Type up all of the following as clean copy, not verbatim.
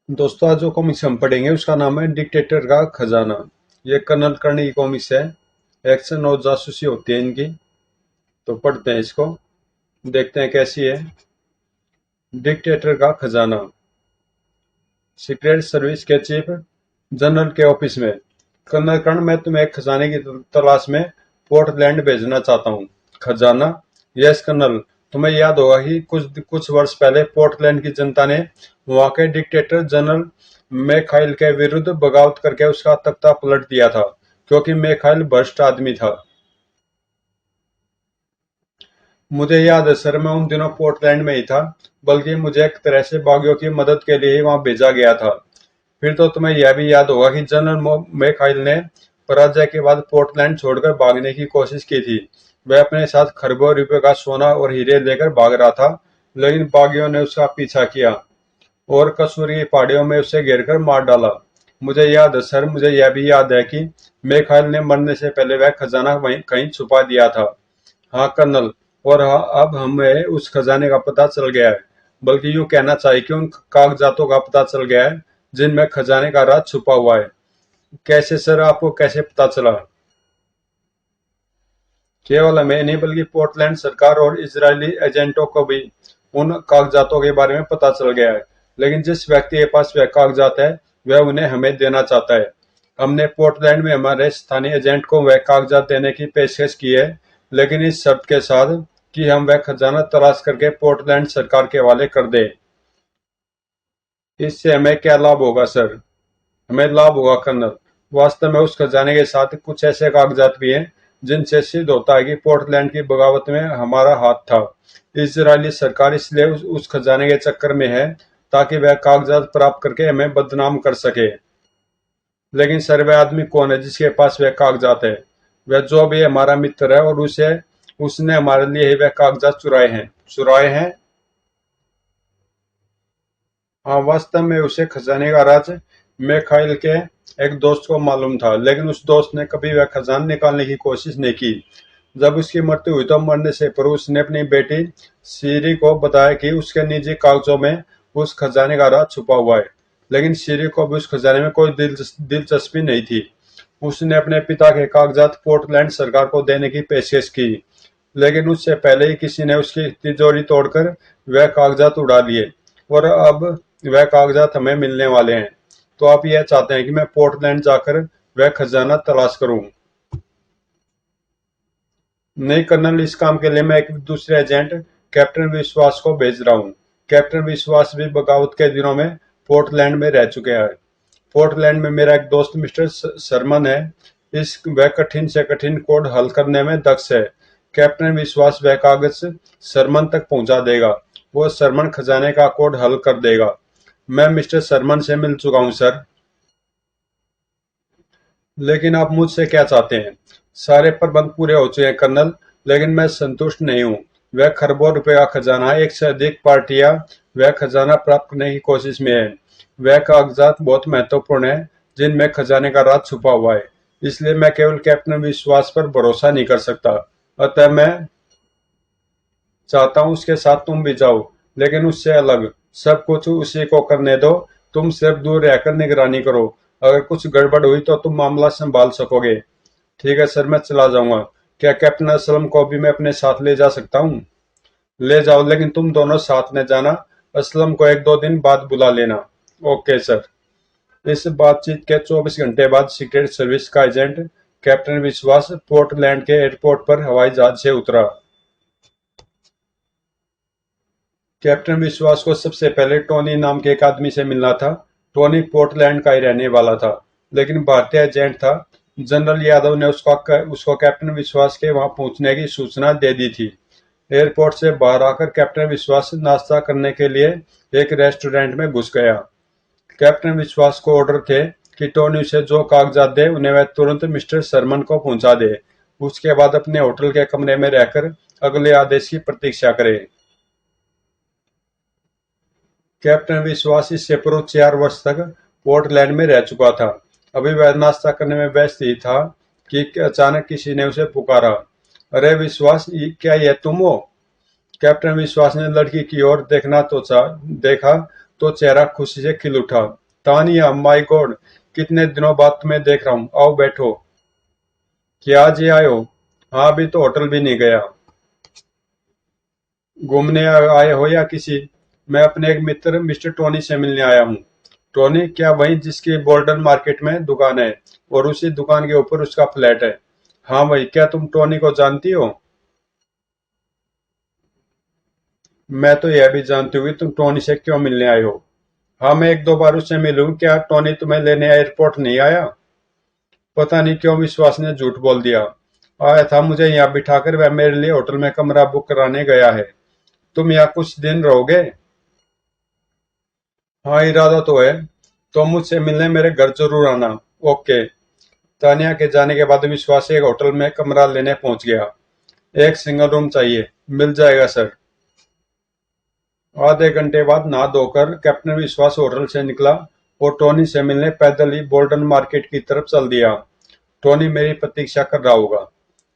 दोस्तों, आज जो कॉमिक्स हम पढ़ेंगे उसका नाम है डिक्टेटर का खजाना। ये कर्नल कर्णी की कॉमिक्स है। एक्शन और जासूसी होती है इनकी। तो पढ़ते हैं इसको, देखते हैं कैसी है। डिक्टेटर का खजाना। सीक्रेट सर्विस के चीफ जनरल के ऑफिस में। कर्नल कर्ण, मैं तुम्हें एक खजाने की तलाश में पोर्टलैंड भेजना चाहता हूँ। खजाना। यस कर्नल, तुम्हें याद होगा कि कुछ कुछ वर्ष पहले पोर्टलैंड की जनता ने वहां के डिक्टेटर जनरल मैखाइल के विरुद्ध बगावत करके उसका तख्ता पलट दिया था, क्योंकि मैखाइल भ्रष्ट आदमी था। मुझे याद है सर, मैं उन दिनों पोर्टलैंड में ही था, बल्कि मुझे एक तरह से बागियों की मदद के लिए ही वहां भेजा गया था। फिर तो तुम्हें यह भी याद होगा कि जनरल मैखाइल ने पराजय के बाद पोर्टलैंड छोड़कर भागने की कोशिश की थी। वह अपने साथ खरबों रुपए का सोना और हीरे लेकर भाग रहा था, लेकिन बागियों ने उसका पीछा किया और कसूर की पहाड़ियों में उसे घेरकर मार डाला। मुझे याद है सर, मुझे यह भी याद है कि मैखाइल ने मरने से पहले वह खजाना वहीं कहीं छुपा दिया था। हाँ कर्नल, और हाँ, अब हमें उस खजाने का पता चल गया है, बल्कि यूं कहना चाहिए कि उन कागजातों का पता चल गया है जिनमें खजाने का राज छुपा हुआ है। कैसे सर, आपको कैसे पता चला? केवल हमें नहीं, बल्कि पोर्टलैंड सरकार और इजरायली एजेंटों को भी उन कागजातों के बारे में पता चल गया है। लेकिन जिस व्यक्ति के पास वह कागजात है, वह उन्हें हमें देना चाहता है। हमने पोर्टलैंड में हमारे स्थानीय एजेंट को वह कागजात देने की पेशकश की है, लेकिन इस शर्त के साथ कि हम वह खजाना तलाश करके पोर्टलैंड सरकार के हवाले कर दें। इससे हमें क्या लाभ होगा सर? हमें लाभ होगा कर्नल। वास्तव में उस खजाने के साथ कुछ ऐसे कागजात भी हैं जिनसे सिद्ध होता है कि पोर्टलैंड की बगावत में हमारा हाथ था। इजरायली सरकार इसलिए उस खजाने के चक्कर में है, ताकि वह कागजात प्राप्त करके हमें बदनाम कर सके। लेकिन सर, वह आदमी कौन है जिसके पास वह कागजात है? वह जो भी हमारा मित्र है, और उसे उसने हमारे लिए ही वह कागजात चुराए हैं। हाँ, वास्तव में उसे खजाने का राज मिखाइल के एक दोस्त को मालूम था, लेकिन उस दोस्त ने कभी वह खजाना निकालने की कोशिश नहीं की। जब उसकी मृत्यु हुई तो मरने से पूर्व उसने अपनी बेटी सीरी को बताया कि उसके निजी कागजों में उस खजाने का राज छुपा हुआ है। लेकिन सीरी को भी उस खजाने में कोई दिलचस्पी नहीं थी। उसने अपने पिता के कागजात पोर्टलैंड सरकार को देने की पेशकश की, लेकिन उससे पहले ही किसी ने उसकी तिजोरी तोड़कर वह कागजात उड़ा लिए, और अब वह कागजात हमें मिलने वाले हैं। तो आप यह चाहते हैं कि मैं पोर्टलैंड जाकर वह खजाना तलाश करूं? नहीं कर्नल, इस काम के लिए मैं एक दूसरे एजेंट कैप्टन विश्वास को भेज रहा हूँ। कैप्टन विश्वास भी बगावत के दिनों में पोर्टलैंड में रह चुके हैं। पोर्टलैंड में मेरा एक दोस्त मिस्टर शर्मन है। इस वह कठिन से कठिन कोड हल करने में दक्ष है। कैप्टन विश्वास वह कागज शर्मन तक पहुंचा देगा। वो शर्मन खजाने का कोड हल कर देगा। मैं मिस्टर शर्मन से मिल चुका हूं सर। लेकिन आप मुझसे क्या चाहते हैं? सारे प्रबंध पूरे हो चुके हैं कर्नल, लेकिन मैं संतुष्ट नहीं हूँ। वह खरबों रुपए का खजाना है, एक से अधिक पार्टियां वह खजाना प्राप्त करने की कोशिश में है। वह कागजात बहुत महत्वपूर्ण है जिनमें खजाने का राज छुपा हुआ है। इसलिए मैं केवल कैप्टन विश्वास पर भरोसा नहीं कर सकता। अतः मैं चाहता हूँ उसके साथ तुम भी जाओ, लेकिन उससे अलग। सब कुछ उसी को करने दो। तुम सिर्फ दूर रहकर निगरानी करो। अगर कुछ गड़बड़ हुई तो तुम मामला संभाल सकोगे। ठीक है सर, मैं चला जाऊंगा। क्या कैप्टन असलम को भी मैं अपने साथ ले जा सकता हूँ? ले जाओ, लेकिन तुम दोनों साथ में जाना। असलम को एक दो दिन बाद बुला लेना। Okay sir. इस बातचीत के 24 घंटे बाद सीक्रेट सर्विस का एजेंट कैप्टन विश्वास पोर्टलैंड के एयरपोर्ट पर हवाई जहाज से उतरा। कैप्टन विश्वास को सबसे पहले टोनी नाम के एक आदमी से मिलना था। टोनी पोर्टलैंड का ही रहने वाला था, लेकिन भारतीय एजेंट था। जनरल यादव ने उसको कैप्टन विश्वास के वहां पहुंचने की सूचना दे दी थी। एयरपोर्ट से बाहर आकर कैप्टन विश्वास नाश्ता करने के लिए एक रेस्टोरेंट में घुस गया। कैप्टन विश्वास को ऑर्डर थे कि टोनी उसे जो कागजात दे उन्हें वह तुरंत मिस्टर शर्मन को पहुंचा दे। उसके बाद अपने होटल के कमरे में रहकर अगले आदेश की प्रतीक्षा करे। कैप्टन विश्वास इससे पूर्व 4 वर्ष तक पोर्टलैंड में रह चुका था। अभी वह नाश्ता करने में व्यस्त ही था कि अचानक किसी ने उसे पुकारा। अरे विश्वास, क्या यह तुम हो? कैप्टन विश्वास ने लड़की की ओर देखा तो चेहरा खुशी से खिल उठा। तानिया, माय गॉड, कितने दिनों बाद तुम्हें देख रहा हूँ, आओ बैठो। क्या आज ही आए हो? हाँ, अभी तो होटल भी नहीं गया। घूमने आए हो या किसी? मैं अपने एक मित्र मिस्टर टोनी से मिलने आया हूँ। टोनी? क्या वही जिसकी बोल्डन मार्केट में दुकान है और उसी दुकान के ऊपर उसका फ्लैट है? हाँ वही। क्या तुम टोनी को जानती हो? मैं तो यह भी जानती हूँ कि तुम टोनी से क्यों मिलने आए हो। हाँ, मैं एक दो बार उससे मिलूं। क्या टोनी तुम्हें लेने एयरपोर्ट नहीं आया? पता नहीं क्यों विश्वास ने झूठ बोल दिया। आया था, मुझे यहाँ बिठाकर वह मेरे लिए होटल में कमरा बुक कराने गया है। तुम यहाँ कुछ दिन रहोगे? हाँ, इरादा तो है। तो मुझसे मिलने मेरे घर जरूर आना। ओके। तानिया के जाने के बाद विश्वास एक होटल में कमरा लेने पहुंच गया। एक सिंगल रूम चाहिए। मिल जाएगा सर। आधे घंटे बाद नहा धोकर कैप्टन विश्वास होटल से निकला और टोनी से मिलने पैदल ही बोल्टन मार्केट की तरफ चल दिया। टोनी मेरी प्रतीक्षा कर रहा होगा।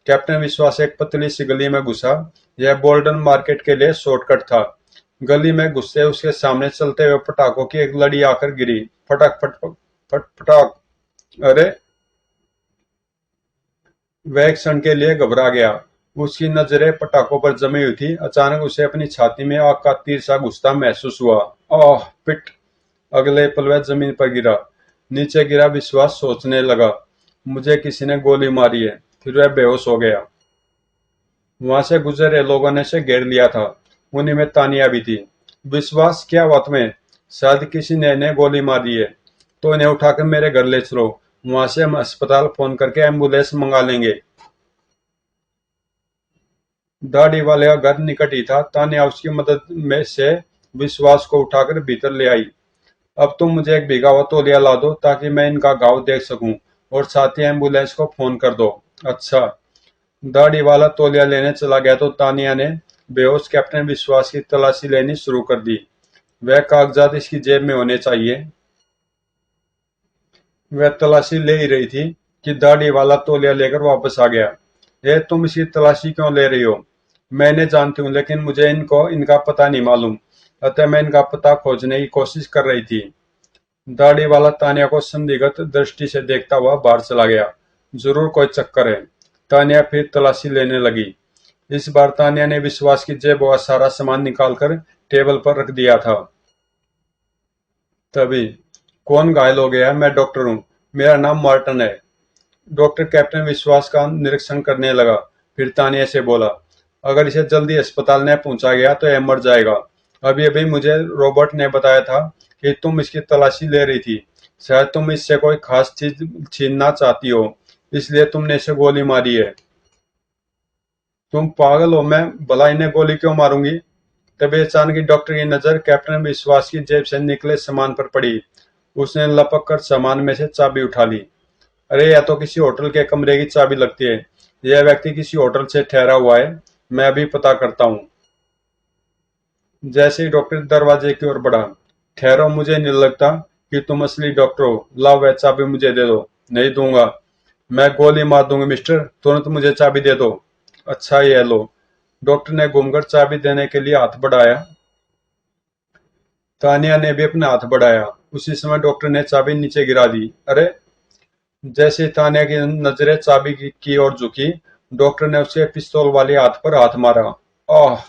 कैप्टन विश्वास एक पतली सी गली में घुसा। यह बोल्टन मार्केट के लिए शॉर्टकट था। गली में घुसते उसके सामने चलते हुए पटाखों की एक लड़ी आकर गिरी। फटक फट फट पटाख। अरे! वह एक क्षण के लिए घबरा गया। उसकी नजरें पटाखों पर जमी हुई थी। अचानक उसे अपनी छाती में आग का तीर सा घुसता महसूस हुआ। आह! पिट! अगले पल वह जमीन पर गिरा। नीचे गिरा विश्वास सोचने लगा, मुझे किसी ने गोली मारी है। फिर वह बेहोश हो गया। वहां से गुजरे लोगों ने उसे घेर लिया था। उन्हीं में तानिया भी थी। विश्वास, क्या हुआ तुम्हें? शायद किसी ने गोली मार दी है। तो इन्हें उठाकर मेरे घर ले चलो। वहां से हम अस्पताल फोन करके एम्बुलेंस मंगा लेंगे। दाढ़ी वाले का घर निकट ही था। तानिया उसकी मदद में से विश्वास को उठाकर भीतर ले आई। अब तुम मुझे एक भीगा हुआ तौलिया ला दो ताकि मैं इनका घाव देख सकूं, और साथ ही एम्बुलेंस को फोन कर दो। अच्छा। दाढ़ी वाला तौलिया लेने चला गया तो तानिया ने बेहोश कैप्टन विश्वास की तलाशी लेनी शुरू कर दी। वह कागजात इसकी जेब में होने चाहिए। वह तलाशी ले ही रही थी कि दाढ़ी वाला तौलिया लेकर वापस आ गया। ये तुम इसकी तलाशी क्यों ले रही हो? मैं इन्हें जानती हूँ, लेकिन मुझे इनको इनका पता नहीं मालूम, अतः मैं इनका पता खोजने की कोशिश कर रही थी। दाढ़ी वाला तानिया को संदिग्ध दृष्टि से देखता हुआ बाहर चला गया। जरूर कोई चक्कर है। तानिया फिर तलाशी लेने लगी। इस बार तानिया ने विश्वास की जेब और सारा सामान निकालकर टेबल पर रख दिया था। तभी, कौन घायल हो गया? मैं डॉक्टर हूँ। मेरा नाम मार्टन है। डॉक्टर कैप्टन विश्वास का निरीक्षण करने लगा। फिर तानिया से बोला, अगर इसे जल्दी अस्पताल न पहुंचा गया तो यह मर जाएगा। अभी अभी मुझे रॉबर्ट ने बताया था कि तुम इसकी तलाशी ले रही थी। शायद तुम इससे कोई खास चीज छीनना चाहती हो, इसलिए तुमने इसे गोली मारी है। तुम पागल हो? मैं भला इन्हें गोली क्यों मारूंगी? तभी अचानक ही डॉक्टर की नजर कैप्टन विश्वास की जेब से निकले सामान पर पड़ी। उसने लपक कर सामान में से चाबी उठा ली। अरे, यह तो किसी होटल के कमरे की चाबी लगती है। यह व्यक्ति किसी होटल से ठहरा हुआ है। मैं अभी पता करता हूँ। जैसे ही डॉक्टर दरवाजे की ओर बढ़ा, ठहरो, मुझे नहीं लगता कि तुम असली डॉक्टर हो। लाओ वह चाबी मुझे दे दो। नहीं दूंगा। मैं गोली मार दूंगा मिस्टर, तुरंत मुझे चाबी दे दो। अच्छा, ये लो। डॉक्टर ने घूमकर चाबी देने के लिए हाथ बढ़ाया। तानिया ने भी अपना हाथ बढ़ाया। उसी समय डॉक्टर ने चाबी नीचे गिरा दी। अरे! जैसे ही तानिया की नजरें चाबी की ओर झुकी, डॉक्टर ने उसके पिस्तौल वाले हाथ पर हाथ मारा। आह!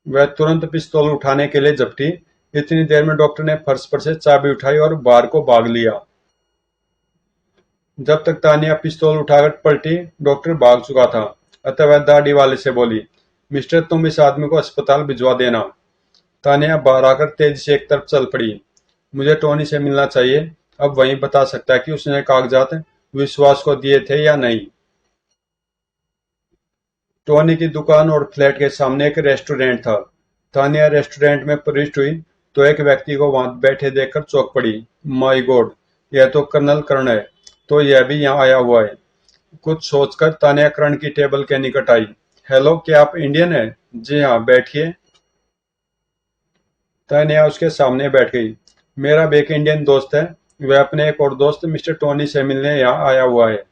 वह तुरंत पिस्तौल उठाने के लिए झपटी। इतनी देर में डॉक्टर ने फर्श पर से चाबी उठाई और बाहर को भाग लिया। जब तक तानिया पिस्तौल उठाकर पलटी, डॉक्टर भाग चुका था। अतः वह दाढ़ी वाले से बोली, मिस्टर, तुम इस आदमी को अस्पताल भिजवा देना। तानिया बाहर आकर तेजी से एक तरफ चल पड़ी। मुझे टोनी से मिलना चाहिए। अब वही बता सकता है कि उसने कागजात विश्वास को दिए थे या नहीं। टोनी की दुकान और फ्लैट के सामने एक रेस्टोरेंट था। तानिया रेस्टोरेंट में प्रविष्ट हुई तो एक व्यक्ति को वहां बैठे देखकर चौंक पड़ी। माय गॉड, यह तो कर्नल कर्ण है। तो यह भी यहाँ आया हुआ है। कुछ सोचकर तानिया कर्ण की टेबल के निकट आई। हेलो, क्या आप इंडियन हैं? जी हाँ, बैठिए। तानिया उसके सामने बैठ गई। मेरा भी एक इंडियन दोस्त है। वह अपने एक और दोस्त मिस्टर टोनी से मिलने यहाँ आया हुआ है।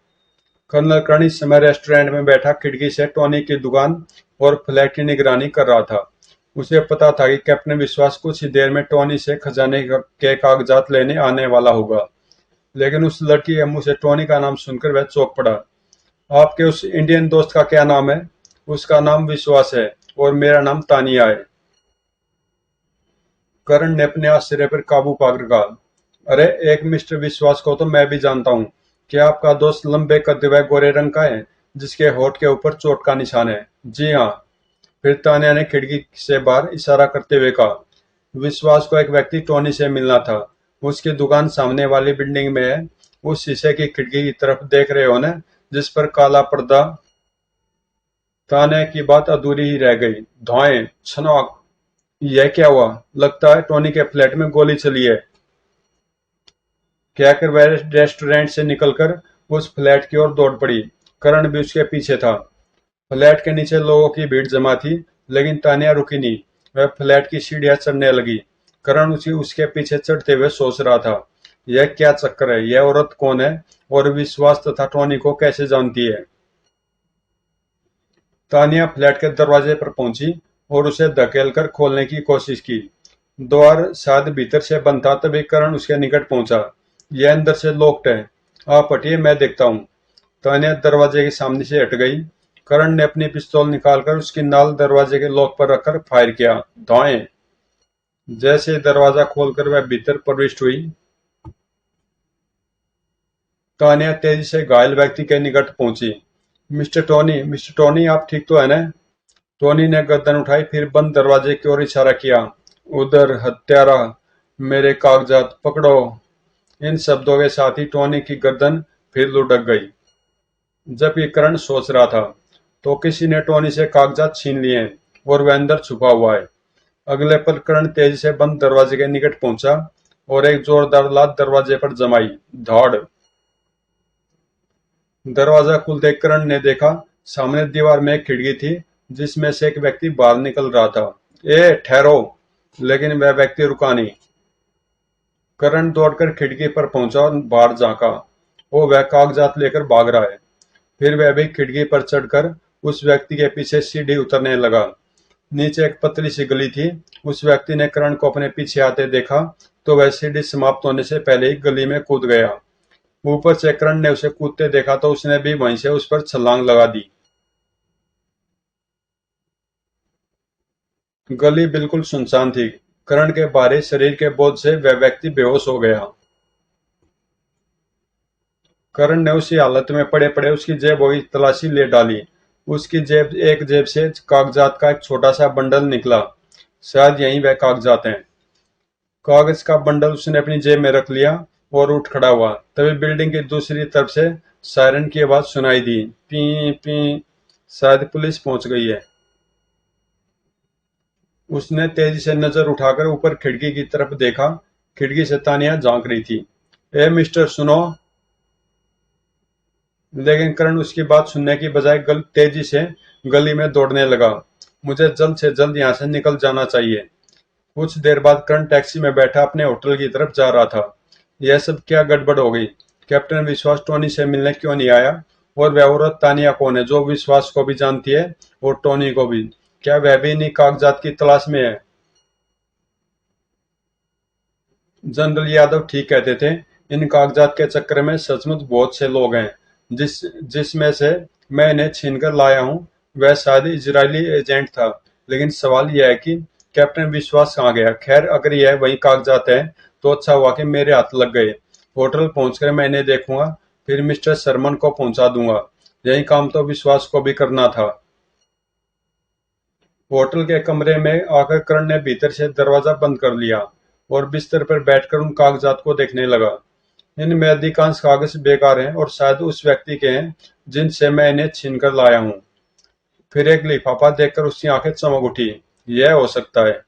कर्नल कर्ण इस समय रेस्टोरेंट में बैठा खिड़की से टोनी की दुकान और फ्लैट की निगरानी कर रहा था। उसे पता था कि कैप्टन विश्वास कुछ ही देर में टोनी से खजाने के कागजात लेने आने वाला होगा, लेकिन उस लड़की के मुंह से टोनी का नाम सुनकर वह चौंक पड़ा। आपके उस इंडियन दोस्त का क्या नाम है? उसका नाम विश्वास है और मेरा नाम तानिया है। करण ने अपने आश्चर्य पर काबू पाकर कहा, अरे एक मिस्टर विश्वास को तो मैं भी जानता हूँ। क्या आपका दोस्त लंबे कद व गोरे रंग का है, जिसके होठ के ऊपर चोट का निशान है? जी हाँ। फिर तानिया ने खिड़की से बाहर इशारा करते हुए कहा, विश्वास को एक व्यक्ति टोनी से मिलना था। उसकी दुकान सामने वाली बिल्डिंग में है। उस शीशे की खिड़की की तरफ देख रहे हो ना, जिस पर काला पर्दा। तानिया की बात अधूरी ही रह गई। धौएं, छनौक। यह क्या हुआ? लगता है टोनी के फ्लैट में गोली चली है, कहकर वह रेस्टोरेंट से निकलकर उस फ्लैट की ओर दौड़ पड़ी। करण भी उसके पीछे था। फ्लैट के नीचे लोगों की भीड़ जमा थी, लेकिन तानिया रुकी नहीं। वह फ्लैट की सीढ़ियां चढ़ने लगी। करण उसके पीछे चढ़ते हुए सोच रहा था, यह क्या चक्कर है? यह औरत कौन है और विश्वास तथा टोनी को कैसे जानती है? तानिया फ्लैट के दरवाजे पर पहुंची और उसे धकेलकर खोलने की कोशिश की। द्वार शायद भीतर से बंद था, तभी करण उसके निकट पहुंचा। यह अंदर से लॉक्ड है। आप हटिए, मैं देखता हूँ। तानिया दरवाजे के सामने से हट गई। करण ने अपनी पिस्तौल निकालकर उसकी नाल दरवाजे के लॉक पर रखकर फायर किया। धौएं। जैसे ही दरवाजा खोलकर वह भीतर प्रविष्ट हुई, तानिया तेजी से घायल व्यक्ति के निकट पहुंची। मिस्टर टोनी, आप ठीक तो है ना? टोनी ने गर्दन उठाई, फिर बंद दरवाजे की ओर इशारा किया। उधर, हत्यारा, मेरे कागजात पकड़ो। इन शब्दों के साथ ही टोनी की गर्दन फिर लुढ़क गई। जबकि करण सोच रहा था, तो किसी ने टोनी से कागजात छीन लिए हैं और वह अंदर छुपा हुआ है। अगले पल करण तेजी से बंद दरवाजे के निकट पहुंचा और एक जोरदार लात दरवाजे पर जमाई। धाड़। दरवाजा खुलते करण ने देखा, सामने दीवार में एक खिड़की थी, जिसमें से एक व्यक्ति बाहर निकल रहा था। ए ठहरो! लेकिन वह व्यक्ति रुका नहीं। करण दौड़कर खिड़की पर पहुंचा और बाहर झांका। वो वह कागजात लेकर भाग रहा है। फिर वह भी खिड़की पर चढ़कर उस व्यक्ति के पीछे सीढ़ी उतरने लगा। नीचे एक पतली सी गली थी। उस व्यक्ति ने करण को अपने पीछे आते देखा तो वह सीढ़ी समाप्त होने से पहले ही गली में कूद गया। ऊपर से करण ने उसे कूदते देखा तो उसने भी वहीं से उस पर छलांग लगा दी। गली बिल्कुल सुनसान थी। करण के भारी शरीर के बोझ से वह व्यक्ति बेहोश हो गया। करण ने उसी हालत में पड़े पड़े उसकी जेबों की तलाशी ले डाली। उसकी एक जेब से कागजात का एक छोटा सा बंडल निकला। शायद यही वह कागजात हैं। कागज का बंडल उसने अपनी जेब में रख लिया और उठ खड़ा हुआ। तभी बिल्डिंग की दूसरी तरफ से सायरन की आवाज सुनाई दी। पी पी। शायद पुलिस पहुंच गई है। उसने तेजी से नजर उठाकर ऊपर खिड़की की तरफ देखा। खिड़की से तानिया झांक रही थी। ए मिस्टर, सुनो! लेकिन करण उसकी बात सुनने की बजाय तेजी से गली में दौड़ने लगा। मुझे जल्द से जल्द यहाँ से निकल जाना चाहिए। कुछ देर बाद करण टैक्सी में बैठा अपने होटल की तरफ जा रहा था। यह सब क्या गड़बड़ हो गई? कैप्टन विश्वास टोनी से मिलने क्यों नहीं आया? और वह औरत तानिया कौन है, जो विश्वास को भी जानती है और टोनी को भी? क्या वह भी इन्हीं कागजात की तलाश में है? जनरल यादव ठीक कहते थे। इन कागजात के चक्कर में सचमुच बहुत से लोग हैं। जिसमें से मैं इन्हें छीन कर लाया हूँ, वह शायद इजरायली एजेंट था। लेकिन सवाल यह है कि कैप्टन विश्वास कहाँ गया? खैर, अगर यह वही कागजात हैं तो अच्छा हुआ कि मेरे हाथ लग गए। होटल पहुंचकर मैं इन्हें देखूंगा, फिर मिस्टर शर्मन को पहुंचा दूंगा। यही काम तो विश्वास को भी करना था। होटल के कमरे में आकर करण ने भीतर से दरवाजा बंद कर लिया और बिस्तर पर बैठकर उन कागजात को देखने लगा। इनमें अधिकांश कागज बेकार हैं और शायद उस व्यक्ति के हैं जिनसे मैं इन्हें छीन कर लाया हूँ। फिर एक लिफाफा देखकर उसकी आंखें चमक उठी। यह हो सकता है।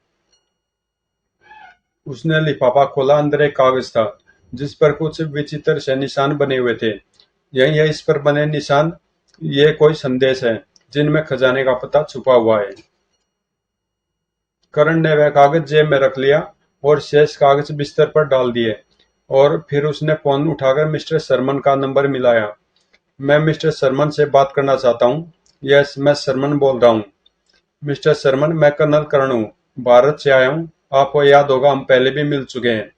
उसने लिफाफा खोला। अंदर एक कागज था जिस पर कुछ विचित्र से निशान बने हुए थे। यही है, इस पर बने निशान। ये कोई संदेश है जिनमें खजाने का पता छुपा हुआ है। करण ने वह कागज जेब में रख लिया और शेष कागज बिस्तर पर डाल दिए। और फिर उसने फोन उठाकर मिस्टर शर्मन का नंबर मिलाया। मैं मिस्टर शर्मन से बात करना चाहता हूँ। यस, मैं शर्मन बोल रहा हूँ। मिस्टर शर्मन, मैं कर्नल करण हूँ। भारत से आया हूँ। आपको याद होगा हम पहले भी मिल चुके हैं।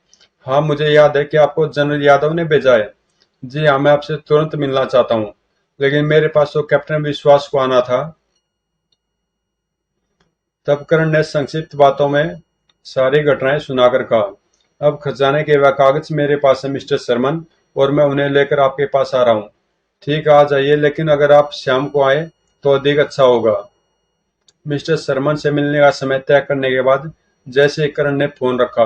हाँ, मुझे याद है कि आपको जनरल यादव ने भेजा है। जी हाँ, मैं आपसे तुरंत मिलना चाहता हूँ, लेकिन मेरे पास तो कैप्टन विश्वास को आना था। तब करण ने संक्षिप्त बातों में सारी घटनाएं सुनाकर कहा, अब खजाने के वह कागज मेरे पास है मिस्टर शर्मन, और मैं उन्हें लेकर आपके पास आ रहा हूँ। ठीक है, आ जाइए, लेकिन अगर आप शाम को आए तो अधिक अच्छा होगा। मिस्टर शर्मन से मिलने का समय तय करने के बाद जैसे ही करण ने फोन रखा,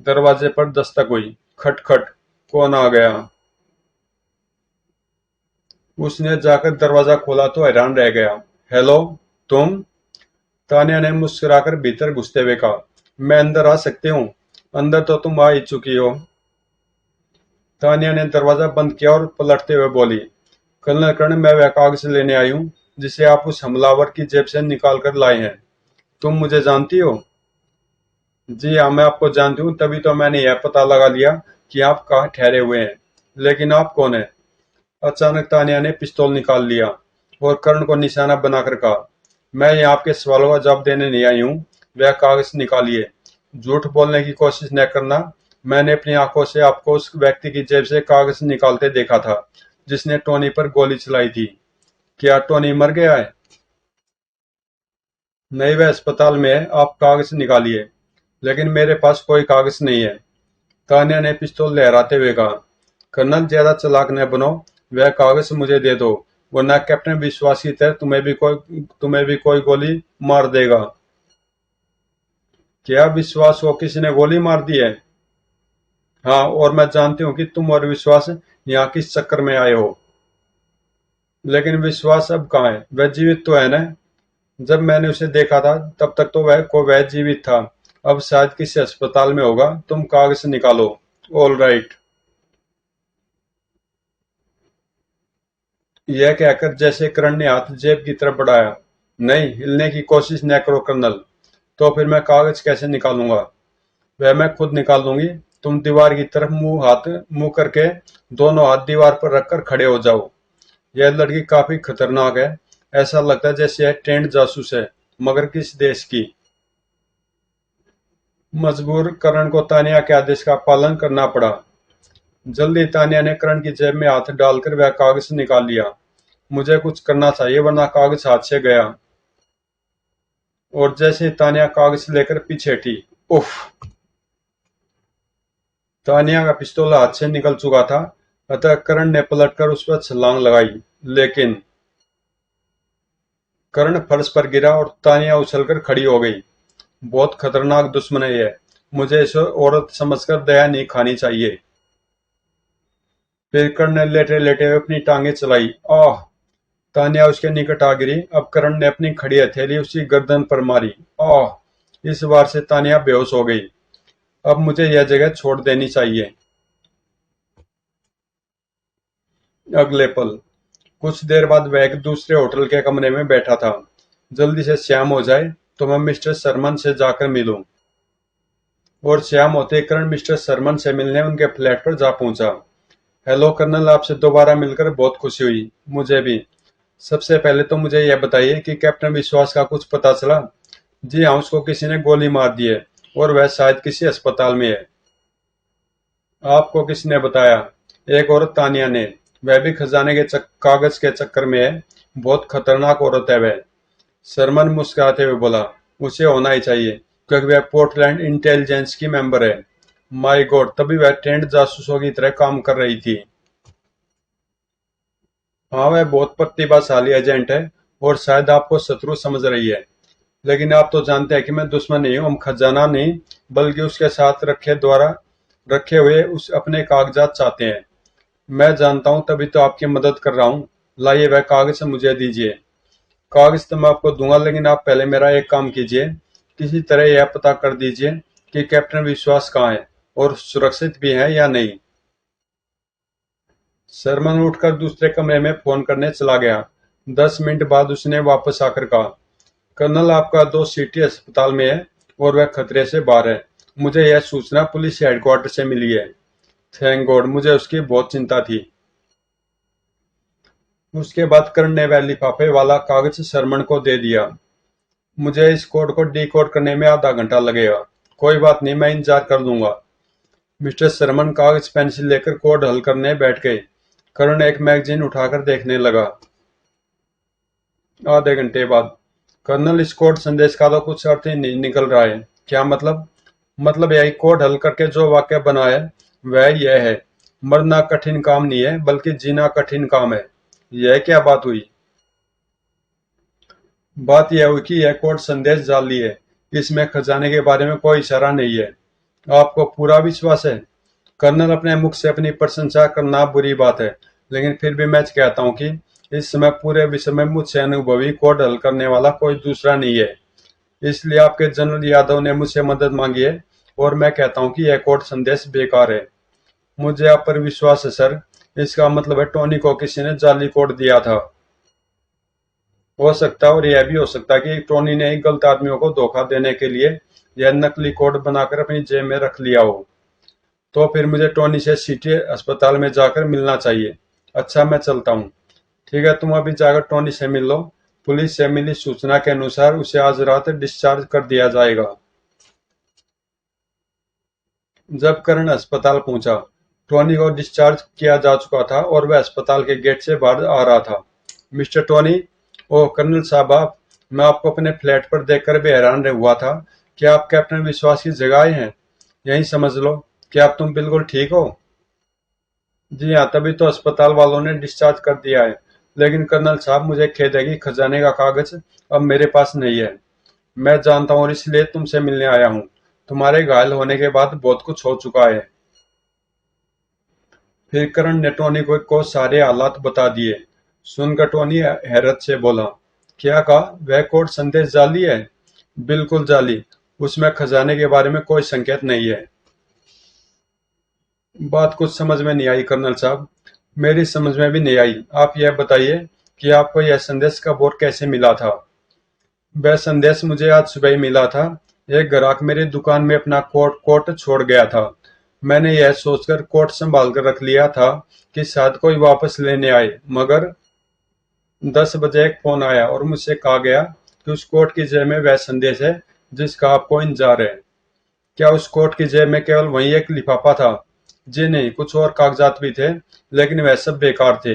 दरवाजे पर दस्तक हुई। खटखट। कौन आ गया? उसने जाकर दरवाजा खोला तो हैरान रह गया। हेलो, तुम? तान्या ने मुस्कुराकर भीतर घुसते हुए कहा, मैं अंदर आ सकती हूँ? अंदर तो तुम आ ही चुकी हो। तान्या ने दरवाजा बंद किया और पलटते हुए बोली, कर्नल कर्ण, मैं वह कागज लेने आई हूँ जिसे आप उस हमलावर की जेब से निकाल कर लाए हैं। तुम मुझे जानती हो? जी हाँ, मैं आपको जानती हूँ, तभी तो मैंने यह पता लगा लिया कि आप कहाँ ठहरे हुए हैं। लेकिन आप कौन हैं? अचानक तान्या ने पिस्तौल निकाल लिया और कर्ण को निशाना बनाकर कहा, मैं यहाँ आपके सवालों का जवाब देने नहीं आई हूँ। वह कागज निकालिए। झूठ बोलने की कोशिश न करना। मैंने अपनी आंखों से आपको उस व्यक्ति की जेब से कागज निकालते देखा था जिसने टोनी पर गोली चलाई थी। क्या टोनी मर गया है? नहीं, वह अस्पताल में है। आप कागज निकालिए। लेकिन मेरे पास कोई कागज नहीं है। तान्या ने पिस्तौल लहराते हुए कहा, कर्नल, ज्यादा चालाक न बनो। वह कागज मुझे दे दो, वरना कैप्टन विश्वास की तरह तुम्हें भी कोई गोली मार देगा। क्या विश्वास को किसी ने गोली मार दी है? हाँ, और मैं जानती हूँ कि तुम और विश्वास यहाँ किस चक्कर में आए हो। लेकिन विश्वास अब कहाँ है? वह जीवित तो है ना? जब मैंने उसे देखा था तब तक तो वह जीवित था। अब शायद किसी अस्पताल में होगा। तुम कागज निकालो। All right. यह कहकर जैसे करण ने हाथ जेब की तरफ बढ़ाया, नहीं, हिलने की कोशिश न करो कर्नल। तो फिर मैं कागज कैसे निकालूंगा? वह मैं खुद निकाल लूंगी। तुम दीवार की तरफ मुंह करके दोनों हाथ दीवार पर रखकर खड़े हो जाओ। यह लड़की काफी खतरनाक है। ऐसा लगता है जैसे यह ट्रेंड जासूस है, मगर किस देश की। मजबूर करण को तानिया के आदेश का पालन करना पड़ा। जल्दी तानिया ने करण की जेब में हाथ डालकर वह कागज निकाल लिया। मुझे कुछ करना चाहिए वरना कागज हाथ से गया। और जैसे ही तानिया कागज लेकर पीछे हटी, उफ! तानिया का पिस्तौल हाथ से निकल चुका था। अतः करण ने पलटकर उस पर छलांग लगाई। लेकिन करण फर्श पर गिरा और तानिया उछलकर खड़ी हो गई। बहुत खतरनाक दुश्मन है यह। मुझे इसे औरत समझकर दया नहीं खानी चाहिए। फिर करण ने लेटे लेटे हुए अपनी टांगे चलाई। आह! तान्या उसके निकट आ गिरी। अब करण ने अपनी खड़ी हथेली उसकी गर्दन पर मारी। आह! इस बार से तान्या बेहोश हो गई। अब मुझे यह जगह छोड़ देनी चाहिए। अगले पल, कुछ देर बाद वह एक दूसरे होटल के कमरे में बैठा था। जल्दी से शाम हो जाए तो मैं मिस्टर शर्मन से जाकर मिलूं। और शाम होते ही करण मिस्टर शर्मन से मिलने उनके फ्लैट पर जा पहुंचा। हेलो कर्नल, आपसे दोबारा मिलकर बहुत खुशी हुई। मुझे भी। सबसे पहले तो मुझे यह बताइए कि कैप्टन विश्वास का कुछ पता चला? जी हाँ, उसको किसी ने गोली मार दी है और वह शायद किसी अस्पताल में है। आपको किसने बताया? एक औरत, तानिया ने। वह भी खजाने के कागज के चक्कर में है। बहुत खतरनाक औरत है वह। शर्मन मुस्कुराते हुए बोला, उसे होना ही चाहिए, क्योंकि वह पोर्टलैंड इंटेलिजेंस की मेंबर है। माय गॉड, तभी वह ट्रेंड जासूसों की तरह काम कर रही थी। हाँ, वह बहुत प्रतिभाशाली एजेंट है और शायद आपको शत्रु समझ रही है। लेकिन आप तो जानते हैं कि मैं दुश्मन नहीं हूँ। हम खजाना नहीं, बल्कि उसके साथ रखे हुए उस अपने कागजात चाहते हैं। मैं जानता हूँ, तभी तो आपकी मदद कर रहा हूँ। लाइए, वह कागज मुझे दीजिए। कागज तो मैं आपको दूंगा, लेकिन आप पहले मेरा एक काम कीजिए। किसी तरह यह पता कर दीजिए कि कैप्टन विश्वास कहाँ है और सुरक्षित भी है या नहीं। शर्मन उठकर दूसरे कमरे में फोन करने चला गया। 10 मिनट बाद उसने वापस आकर कहा, कर्नल, आपका दोस्त सिटी अस्पताल में है और वह खतरे से बाहर है। मुझे यह सूचना पुलिस हेडक्वार्टर से मिली है। थैंक गॉड, मुझे उसकी बहुत चिंता थी। उसके बाद कर्ण ने वह लिफाफे वाला कागज शर्मन को दे दिया। मुझे इस कोड को डिकोड करने में आधा घंटा लगेगा। कोई बात नहीं, मैं इंतजार कर दूंगा। मिस्टर शर्मन कागज पेंसिल लेकर कोड हल करने बैठ गए। करण एक मैगजीन उठाकर देखने लगा। आधे घंटे बाद, कर्नल, इस कोड संदेश का तो कुछ अर्थ ही नहीं निकल रहा है। क्या मतलब? मतलब यही कोड हल करके जो वाक्य बना है वह यह है, मरना कठिन काम नहीं है बल्कि जीना कठिन काम है। यह क्या बात हुई? बात यह हुई कि यह कोड संदेश जाली है। इसमें खजाने के बारे में कोई इशारा नहीं है। आपको पूरा विश्वास है? कर्नल, अपने मुख से अपनी प्रशंसा करना बुरी बात है, लेकिन फिर भी मैं कहता हूँ कि इस समय पूरे विश्व में मुझसे अनुभवी कोड हल करने वाला कोई दूसरा नहीं है। इसलिए आपके जनरल यादव ने मुझसे मदद मांगी है और मैं कहता हूँ कि यह कोड संदेश बेकार है। मुझे आप पर विश्वास है सर। इसका मतलब है टोनी को किसी ने जाली कोड दिया था। हो सकता है, और यह भी हो सकता है कि टोनी ने ही गलत आदमियों को धोखा देने के लिए यह नकली कोड बनाकर अपनी जेब में रख लिया हो। तो फिर मुझे टोनी से सिटी अस्पताल में जाकर मिलना चाहिए। अच्छा, मैं चलता हूँ। ठीक है, तुम अभी जाकर टोनी से मिल लो। पुलिस से मिली सूचना के अनुसार उसे आज रात डिस्चार्ज कर दिया जाएगा। जब करण अस्पताल पहुंचा, टोनी को डिस्चार्ज किया जा चुका था और वह अस्पताल के गेट से बाहर आ रहा था। Mister Tony. ओह कर्नल साहब, आप। मैं आपको अपने फ्लैट पर देखकर भी हैरान रह हुआ था। क्या आप कैप्टन विश्वास की जगह आए हैं? यही समझ लो। क्या आप तुम बिल्कुल ठीक हो? जी हाँ, तभी तो अस्पताल वालों ने डिस्चार्ज कर दिया है। लेकिन कर्नल साहब, मुझे खेद है कि खजाने का कागज अब मेरे पास नहीं है। मैं जानता हूँ और इसलिए तुमसे मिलने आया हूँ। तुम्हारे घायल होने के बाद बहुत कुछ हो चुका है। फिर करण ने टोनी को सारे हालात बता दिए। सुनकर टोनी हैरत से बोला, क्या कहा? वह कोड संदेश जाली है? बिल्कुल जाली। उसमें खजाने के बारे में कोई संकेत नहीं है। बात कुछ समझ में नहीं आई कर्नल साहब। मेरी समझ में भी नहीं आई। आप यह बताइए कि आपको यह संदेश कब और कैसे मिला था? वह संदेश मुझे आज सुबह ही मिला था। एक ग्राहक मेरी दुकान में अपना कोट छोड़ गया था। मैंने यह सोचकर कोट संभाल कर रख लिया था कि शायद कोई वापस लेने आए, मगर 10 बजे एक फोन आया और मुझसे कहा गया कि उस कोट की जेब में वह संदेश है जिसका आपको इंतजार है। क्या उस कोट की जेब में केवल वही एक लिफाफा था? जी नहीं, कुछ और कागजात भी थे, लेकिन वह सब बेकार थे।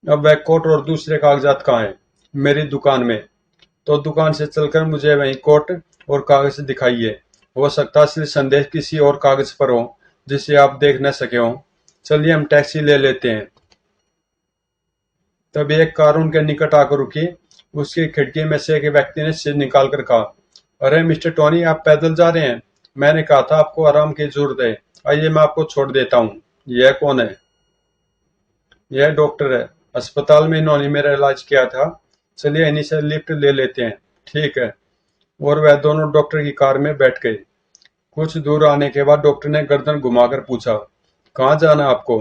अब वह कोट और दूसरे कागजात कहाँ हैं? मेरी दुकान में। तो दुकान से चलकर मुझे वही कोट और कागज दिखाइए। हो सकता है असली संदेश किसी और कागज पर हो जिसे आप देख न सके हो। चलिए, हम टैक्सी ले लेते हैं। तभी एक कार उनके निकट आकर रुकी। उसकी खिड़की में से एक व्यक्ति ने सिर निकालकर कहा, अरे मिस्टर टोनी, आप पैदल जा रहे हैं? मैंने कहा था आपको आराम की जरूरत है। आइए, मैं आपको छोड़ देता हूँ। यह कौन है? यह डॉक्टर है। अस्पताल में इन्होंने मेरा इलाज किया था। चलिए, इन्हीं से लिफ्ट ले लेते हैं। ठीक है। और वह दोनों डॉक्टर की कार में बैठ गए। कुछ दूर आने के बाद डॉक्टर ने गर्दन घुमाकर पूछा, कहाँ जाना है आपको?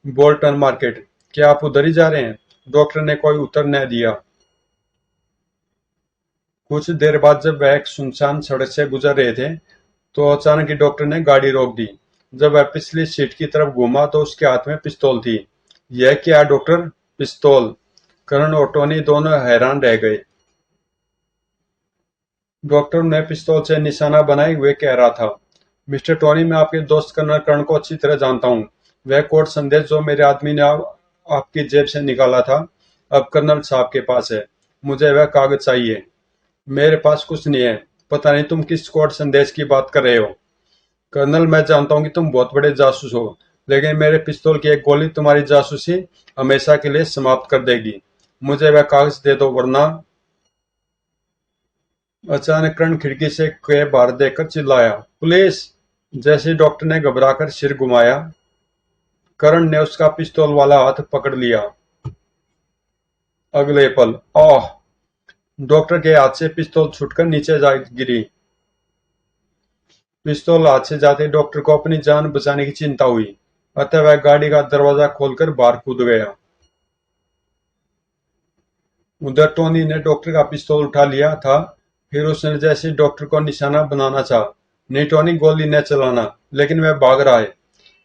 Bolton market. क्या आप उधर ही जा रहे हैं? डॉक्टर ने कोई उत्तर न दिया। कुछ देर बाद जब वह एक सुनसान सड़क से गुजर रहे थे तो अचानक ही डॉक्टर ने गाड़ी रोक दी। जब वह पिछली सीट की तरफ घूमा तो उसके हाथ में पिस्तौल थी। यह क्या है डॉक्टर? पिस्तौल? करण और टोनी दोनों हैरान रह गए। डॉक्टर ने पिस्तौल से निशाना बनाए हुए कह रहा था, मिस्टर टोनी, मैं आपके दोस्त कर्नल कर्ण को अच्छी तरह जानता हूँ। वह कोड संदेश जो मेरे आदमी ने आपकी जेब से निकाला था अब कर्नल साहब के पास है। मुझे वह कागज चाहिए। मेरे पास कुछ नहीं है। पता नहीं तुम किस कोड संदेश की बात कर रहे हो। कर्नल, मैं जानता हूँ कि तुम बहुत बड़े जासूस हो, लेकिन मेरे पिस्तौल की एक गोली तुम्हारी जासूसी हमेशा के लिए समाप्त कर देगी। मुझे वह कागज दे दो, वरना। अचानक कर्ण खिड़की से के बाहर देखकर चिल्लाया, पुलिस! जैसे ही डॉक्टर ने घबराकर सिर घुमाया, कर्ण ने उसका पिस्तौल वाला हाथ पकड़ लिया। अगले पल, आह! डॉक्टर के हाथ से पिस्तौल छूटकर नीचे जा गिरी। पिस्तौल हाथ से जाते डॉक्टर को अपनी जान बचाने की चिंता हुई, अतः वह गाड़ी का दरवाजा खोलकर बाहर कूद गया। उधर टोनी ने डॉक्टर का पिस्तौल उठा लिया था। फिर उसने जैसे डॉक्टर को निशाना बनाना चाहा, नहीं टोनी, गोली न चलाना। लेकिन वह भाग रहा है।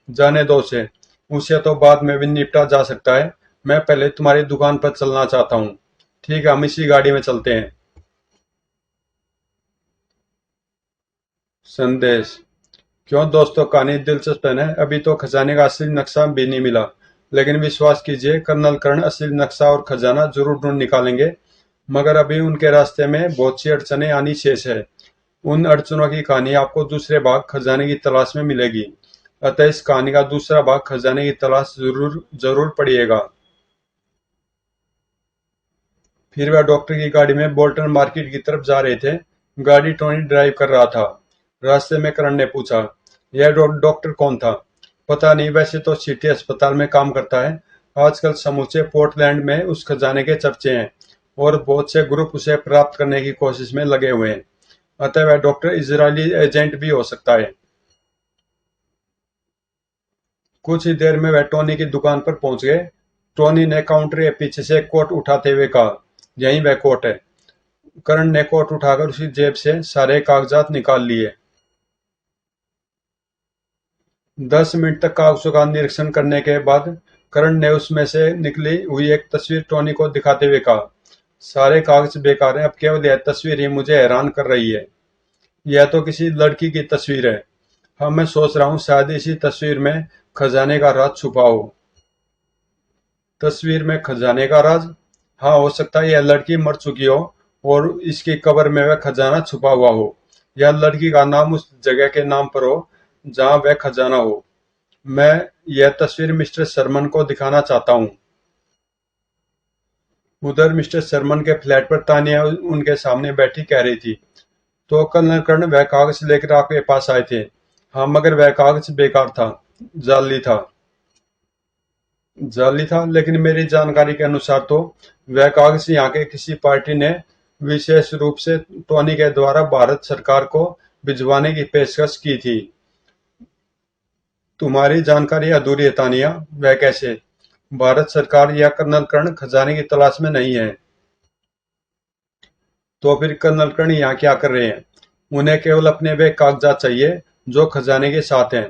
जाने दो उसे। उसे तो बाद में भी निपटा जा सकता है। मैं पहले तुम्हारी दुकान पर चलना चाहता हूँ। ठीक है, हम इसी गाड़ी में चलते हैं। संदेश। क्यों दोस्तों, कहानी दिलचस्प है ना? अभी तो खजाने का असली नक्शा भी नहीं मिला, लेकिन विश्वास कीजिए कर्नल कर्ण असली नक्शा और खजाना जरूर ढूंढ निकालेंगे। मगर अभी उनके रास्ते में बहुत सी अड़चनें आनी शेष है। उन अड़चनों की कहानी आपको दूसरे भाग खजाने की तलाश में मिलेगी। अतः इस कहानी का दूसरा भाग खजाने की तलाश जरूर जरूर पड़िएगा। फिर वह डॉक्टर की गाड़ी में बोल्टन मार्केट की तरफ जा रहे थे। गाड़ी टोनी ड्राइव कर रहा था। रास्ते में करण ने पूछा, यह डॉक्टर कौन था? पता नहीं, वैसे तो सिटी अस्पताल में काम करता है। आजकल समूचे पोर्टलैंड में उस खजाने के चर्चे हैं और बहुत से ग्रुप उसे प्राप्त करने की कोशिश में लगे हुए हैं। अतः वह डॉक्टर इजरायली एजेंट भी हो सकता है। कुछ ही देर में वह टोनी की दुकान पर पहुंच गए। टोनी ने काउंटर के पीछे से कोट उठाते हुए कहा, यही वह कोट है। करण ने कोट उठाकर उसकी जेब से सारे कागजात निकाल लिए। 10 मिनट तक कागजों का निरीक्षण करने के बाद करण ने उसमें से निकली हुई एक तस्वीर टोनी को दिखाते हुए कहा, सारे कागज बेकार हैं, अब केवल यह तस्वीर ही मुझे हैरान कर रही है। यह तो किसी लड़की की तस्वीर है। हाँ, मैं सोच रहा हूँ शायद इसी तस्वीर में खजाने का राज छुपा हो। तस्वीर में खजाने का राज? हाँ, हो सकता है यह लड़की मर चुकी हो और इसकी कब्र में वह खजाना छुपा हुआ हो, या लड़की का नाम उस जगह के नाम पर हो जहाँ वह खजाना हो। मैं यह तस्वीर मिस्टर शर्मन को दिखाना चाहता हूँ। उधर मिस्टर शर्मन के फ्लैट पर तानिया उनके सामने बैठी कह रही थी, तो कर्नल कर्ण वह कागज लेकर आपके पास आए थे। हाँ, मगर वह कागज बेकार था, जाली था। जाली था, लेकिन मेरी जानकारी के अनुसार तो वह कागज यहाँ के किसी पार्टी ने विशेष रूप से टोनी के द्वारा भारत सरकार को भिजवाने की पेशकश की थी। तुम्हारी जानकारी अधूरी है तानिया। वह कैसे? भारत सरकार या कर्नल कर्ण खजाने की तलाश में नहीं है। तो फिर कर्नल कर्ण यहाँ क्या कर रहे हैं? उन्हें केवल अपने वे कागजात चाहिए जो खजाने के साथ हैं।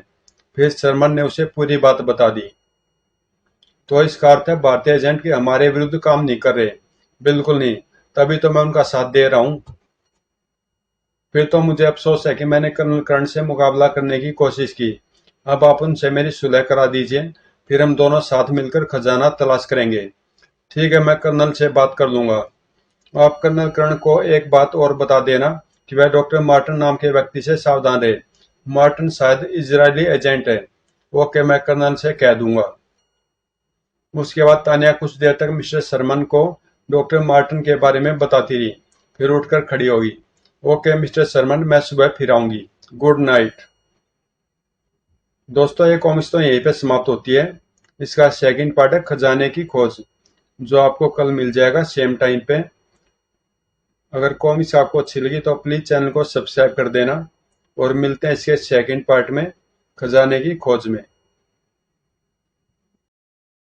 फिर शर्मन ने उसे पूरी बात बता दी। तो इसका अर्थ है भारतीय एजेंट के हमारे विरुद्ध काम नहीं कर रहे? बिल्कुल नहीं, तभी तो मैं उनका साथ दे रहा हूँ। फिर तो मुझे अफसोस है कि मैंने कर्नल कर्ण से मुकाबला करने की कोशिश की। अब आप उनसे मेरी सुलह करा दीजिए, फिर हम दोनों साथ मिलकर खजाना तलाश करेंगे। ठीक है, मैं कर्नल से बात कर लूंगा। आप कर्नल कर्ण को एक बात और बता देना कि वह डॉक्टर मार्टिन नाम के व्यक्ति से सावधान रहे। मार्टिन शायद इजरायली एजेंट है। ओके, मैं कर्नल से कह दूंगा। उसके बाद तानिया कुछ देर तक मिस्टर शर्मन को डॉक्टर मार्टिन के बारे में बताती रही, फिर उठकर खड़ी होगी। ओके मिस्टर शर्मन, मैं सुबह फिर आऊंगी। Good night. दोस्तों, ये कॉमिक्स तो यहीं पे समाप्त होती है। इसका सेकंड पार्ट है खजाने की खोज, जो आपको कल मिल जाएगा सेम टाइम पे। अगर कॉमिक्स आपको अच्छी लगी तो प्लीज चैनल को सब्सक्राइब कर देना, और मिलते हैं इसके सेकंड पार्ट में, खजाने की खोज में।